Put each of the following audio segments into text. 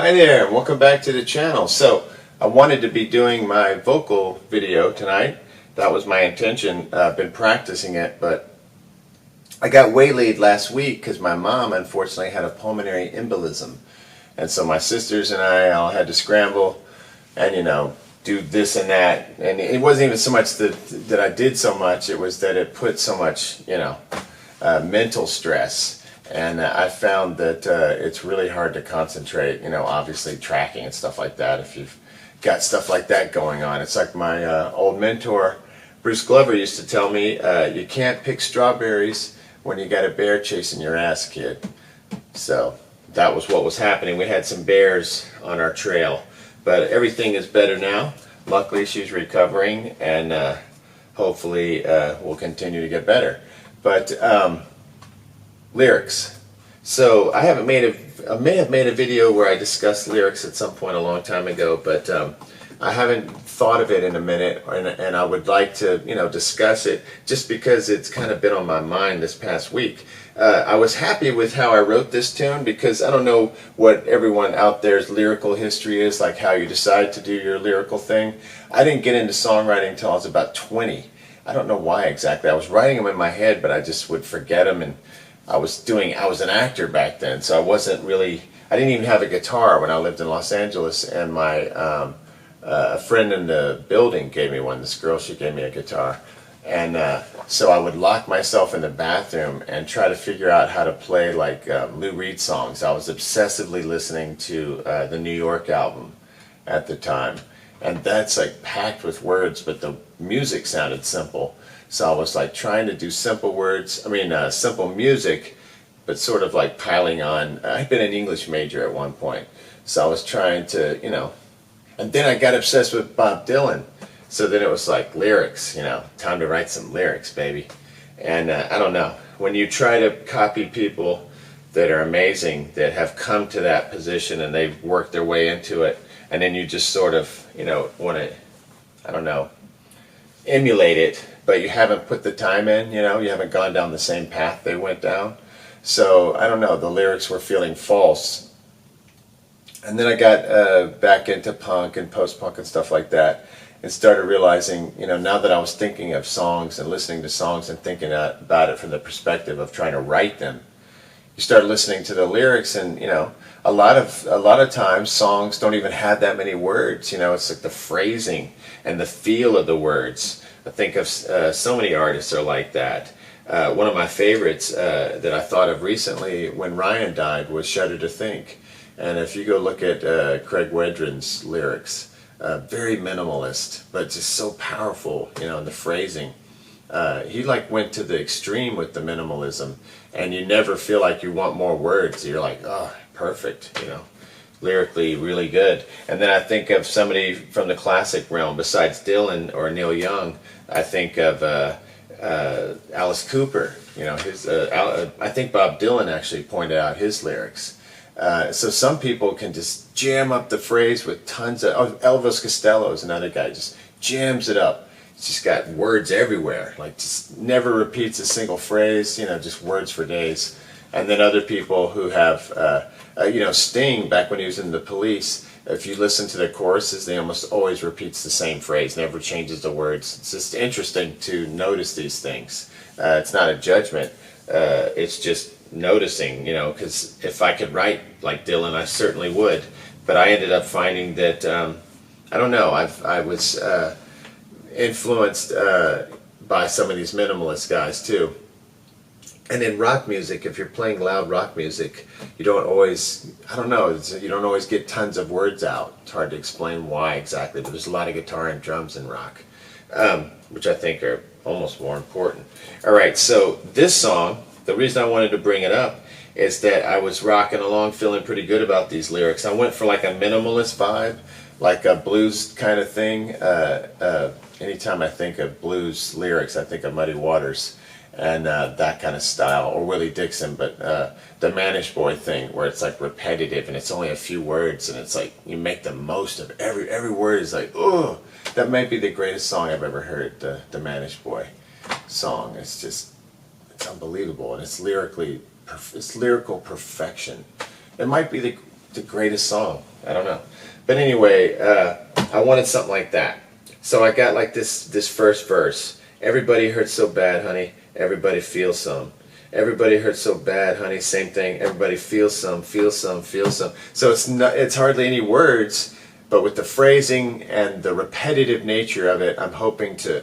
Hi there, and welcome back to the channel. So I wanted to be doing my vocal video tonight. That was my intention. I've been practicing it, but I got waylaid last week because my mom unfortunately had a pulmonary embolism. And so my sisters and I all had to scramble and, do this and that. And it wasn't even so much that I did so much, it was that it put so much, mental stress. And I found that it's really hard to concentrate, obviously tracking and stuff like that if you've got stuff like that going on. It's like my old mentor, Bruce Glover, used to tell me, you can't pick strawberries when you got a bear chasing your ass, kid. So that was what was happening. We had some bears on our trail, but everything is better now. Luckily, she's recovering, and hopefully we'll continue to get better. But lyrics. So I may have made a video where I discussed lyrics at some point a long time ago, but I haven't thought of it in a minute, and I would like to discuss it just because it's kind of been on my mind this past week. I was happy with how I wrote this tune because I don't know what everyone out there's lyrical history is, like how you decide to do your lyrical thing. I didn't get into songwriting until I was about 20. I don't know why exactly. I was writing them in my head, but I just would forget them, and I was an actor back then, so I didn't even have a guitar when I lived in Los Angeles, and my a friend in the building gave me one. This girl, she gave me a guitar, and so I would lock myself in the bathroom and try to figure out how to play like Lou Reed songs. I was obsessively listening to the New York album at the time, and that's like packed with words, but the music sounded simple. So I was like trying to do simple music, but sort of like piling on. I'd been an English major at one point, so I was trying to, and then I got obsessed with Bob Dylan. So then it was like lyrics, time to write some lyrics, baby. And I don't know, when you try to copy people that are amazing, that have come to that position and they've worked their way into it, and then you just sort of, want to, I don't know, emulate it, but you haven't put the time in, you haven't gone down the same path they went down. So, I don't know, the lyrics were feeling false. And then I got back into punk and post-punk and stuff like that, and started realizing, now that I was thinking of songs and listening to songs and thinking about it from the perspective of trying to write them, you start listening to the lyrics, and a lot of times songs don't even have that many words. It's like the phrasing and the feel of the words. I think of so many artists are like that. One of my favorites that I thought of recently when Ryan died was "Shudder to Think," and if you go look at Craig Wedren's lyrics, very minimalist, but just so powerful. In the phrasing. He went to the extreme with the minimalism, and you never feel like you want more words. You're like, oh, perfect, lyrically really good. And then I think of somebody from the classic realm besides Dylan or Neil Young. I think of Alice Cooper. I think Bob Dylan actually pointed out his lyrics. So some people can just jam up the phrase with tons of. Elvis Costello is another guy, just jams it up. He's just got words everywhere, just never repeats a single phrase, just words for days. And then other people who have, Sting, back when he was in the Police, if you listen to the choruses, they almost always repeats the same phrase, never changes the words. It's just interesting to notice these things. It's not a judgment, it's just noticing, because if I could write like Dylan, I certainly would. But I ended up finding that, I don't know, I was influenced by some of these minimalist guys too. And in rock music, if you're playing loud rock music, you don't always, you don't always get tons of words out. It's hard to explain why exactly, but there's a lot of guitar and drums in rock, which I think are almost more important. Alright, so this song, the reason I wanted to bring it up is that I was rocking along feeling pretty good about these lyrics. I went for like a minimalist vibe, like a blues kind of thing. Anytime I think of blues lyrics, I think of Muddy Waters and that kind of style, or Willie Dixon, but the Manish Boy thing, where it's like repetitive and it's only a few words, and it's like you make the most of every word is like, oh, that might be the greatest song I've ever heard, the Manish Boy song. It's unbelievable, and it's lyrical perfection. It might be the greatest song. I don't know. But anyway, I wanted something like that. So I got like this first verse. Everybody hurts so bad, honey. Everybody feels some. Everybody hurts so bad, honey. Same thing. Everybody feels some, feels some, feels some. So it's hardly any words, but with the phrasing and the repetitive nature of it, I'm hoping to,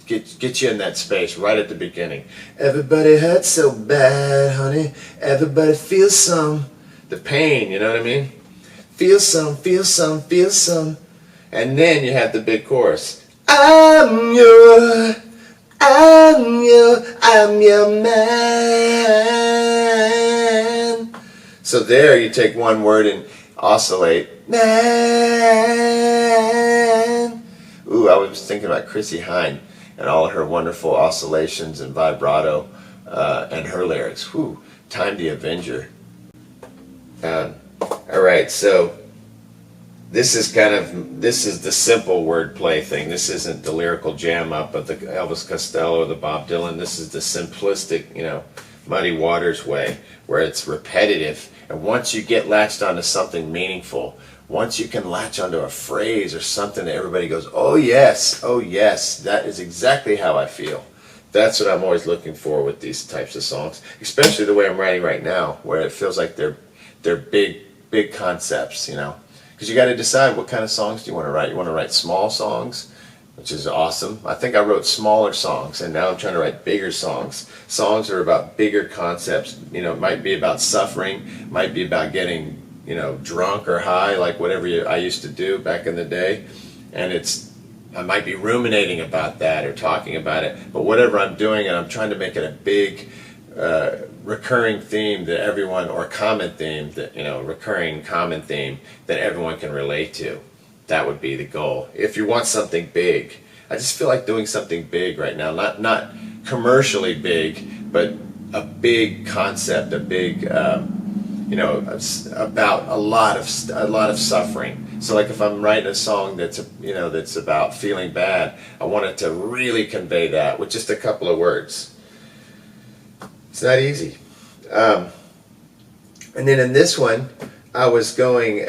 get you in that space right at the beginning. Everybody hurts so bad, honey. Everybody feels some. The pain, you know what I mean? Feel some, feel some, feel some. And then you have the big chorus. I'm your man. So there you take one word and oscillate. Man. Ooh, I was thinking about Chrissy Hine and all of her wonderful oscillations and vibrato and her lyrics. Whew, Time the Avenger. All right, so this is the simple wordplay thing. This isn't the lyrical jam up of the Elvis Costello or the Bob Dylan. This is the simplistic, Muddy Waters way, where it's repetitive. And once you get latched onto something meaningful, once you can latch onto a phrase or something that everybody goes, oh yes, that is exactly how I feel. That's what I'm always looking for with these types of songs, especially the way I'm writing right now, where it feels like they're big concepts, Because you got to decide what kind of songs do you want to write. You want to write small songs, which is awesome. I think I wrote smaller songs, and now I'm trying to write bigger songs. Songs are about bigger concepts. It might be about suffering, might be about getting, drunk or high, like whatever I used to do back in the day. And I might be ruminating about that or talking about it. But whatever I'm doing, and I'm trying to make it a big recurring theme that everyone, or common theme that, recurring common theme that everyone can relate to. That would be the goal. If you want something big, I just feel like doing something big right now, not commercially big, but a big concept, a big, about a lot of suffering. So like if I'm writing a song that's about feeling bad, I want it to really convey that with just a couple of words. It's not easy. And then in this one, I was going,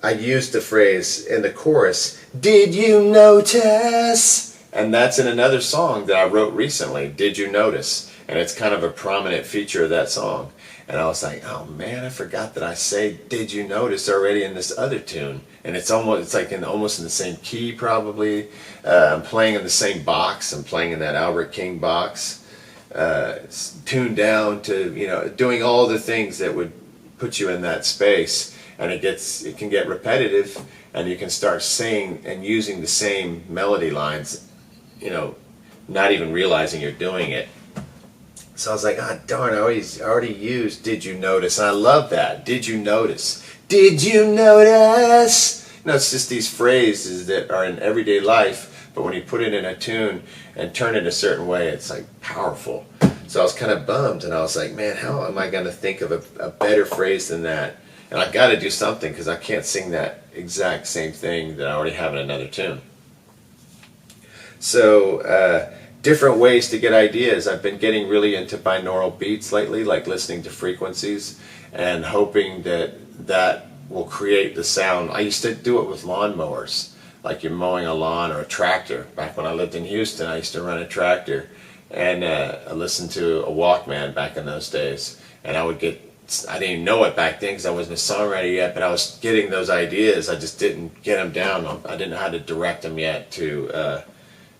I used the phrase in the chorus, did you notice? And that's in another song that I wrote recently, Did You Notice? And it's kind of a prominent feature of that song. And I was like, oh man, I forgot that I say Did You Notice already in this other tune. And it's almost in the same key probably. I'm playing in the same box. I'm playing in that Albert King box. Tuned down to doing all the things that would put you in that space, and it can get repetitive, and you can start singing and using the same melody lines, not even realizing you're doing it. So I was like, darn, I already used Did You Notice? And I love that. Did you notice? Did you notice? It's just these phrases that are in everyday life, but when you put it in a tune and turn it a certain way, it's like powerful. So I was kind of bummed, and I was like, man, how am I going to think of a better phrase than that? And I got to do something, because I can't sing that exact same thing that I already have in another tune. So different ways to get ideas. I've been getting really into binaural beats lately, like listening to frequencies and hoping that will create the sound. I used to do it with lawnmowers, like you're mowing a lawn or a tractor. Back when I lived in Houston, I used to run a tractor, and I listened to a Walkman back in those days. And I didn't even know it back then because I wasn't a songwriter yet, but I was getting those ideas. I just didn't get them down. I didn't know how to direct them yet to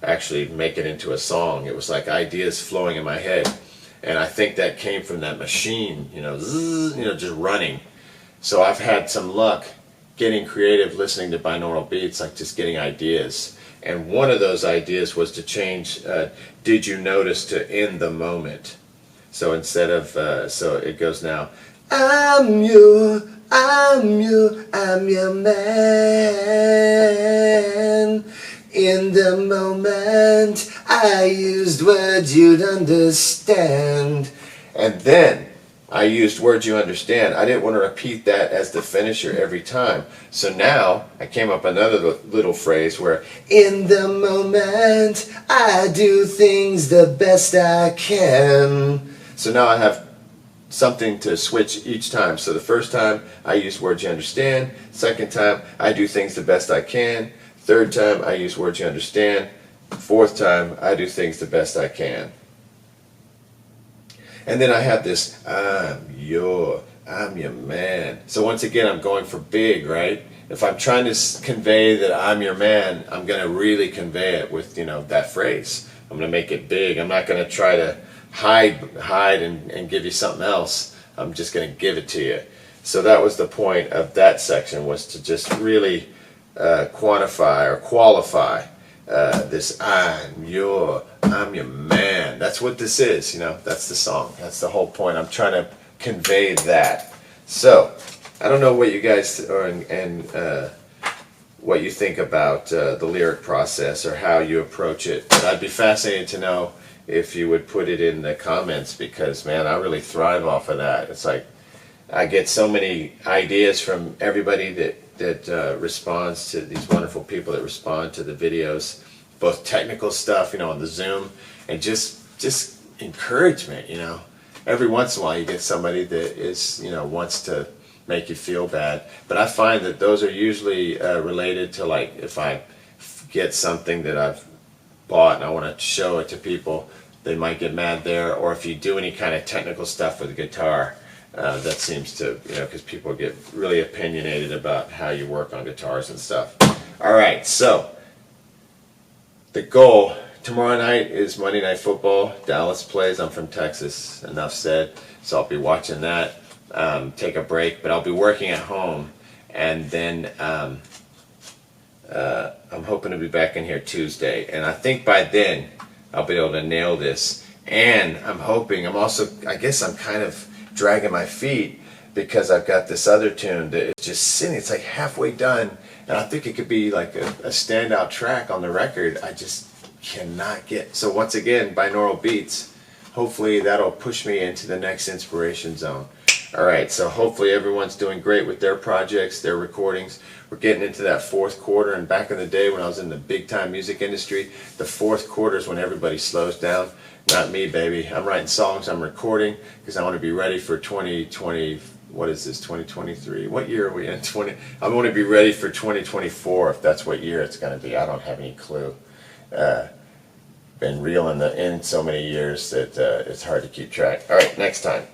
actually make it into a song. It was like ideas flowing in my head. And I think that came from that machine, just running. So I've had some luck getting creative listening to binaural beats, like just getting ideas. And one of those ideas was to change Did You Notice to In the Moment. So instead of, so it goes now, I'm your man. In the moment I used words you'd understand. And then I used words you understand. I didn't want to repeat that as the finisher every time. So now I came up another little phrase where, in the moment I do things the best I can. So now I have something to switch each time. So the first time I use words you understand. Second time I do things the best I can. Third time I use words you understand. Fourth time I do things the best I can. And then I have this, I'm your man. So once again, I'm going for big, right? If I'm trying to convey that I'm your man, I'm going to really convey it with, that phrase. I'm going to make it big. I'm not going to try to hide and give you something else. I'm just going to give it to you. So that was the point of that section, was to just really quantify or qualify this I'm your man. That's what this is, that's the song. That's the whole point. I'm trying to convey that. So I don't know what you guys and what you think about the lyric process or how you approach it, but I'd be fascinated to know if you would put it in the comments, because man, I really thrive off of that. It's like I get so many ideas from everybody that responds to these wonderful people that respond to the videos, both technical stuff, on the Zoom, and just encouragement. Every once in a while you get somebody that is, wants to make you feel bad, but I find that those are usually related to, like, if I get something that I've bought and I want to show it to people, they might get mad there. Or if you do any kind of technical stuff with the guitar, that seems to, because people get really opinionated about how you work on guitars and stuff. All right, so the goal tomorrow night is Monday Night Football. Dallas plays. I'm from Texas, enough said. So I'll be watching that, take a break, but I'll be working at home, and then I'm hoping to be back in here Tuesday, and I think by then I'll be able to nail this. And I guess I'm kind of dragging my feet, because I've got this other tune that is just sitting, it's like halfway done, and I think it could be like a standout track on the record. I just cannot get, so once again, binaural beats, hopefully that'll push me into the next inspiration zone. Alright, so hopefully everyone's doing great with their projects, their recordings. We're getting into that fourth quarter, and back in the day when I was in the big time music industry, the fourth quarter is when everybody slows down. Not me, baby. I'm writing songs, I'm recording, because I want to be ready for 2020, what is this, 2023? What year are we in? I want to be ready for 2024, if that's what year it's going to be. I don't have any clue. Been reeling in so many years that it's hard to keep track. Alright, next time.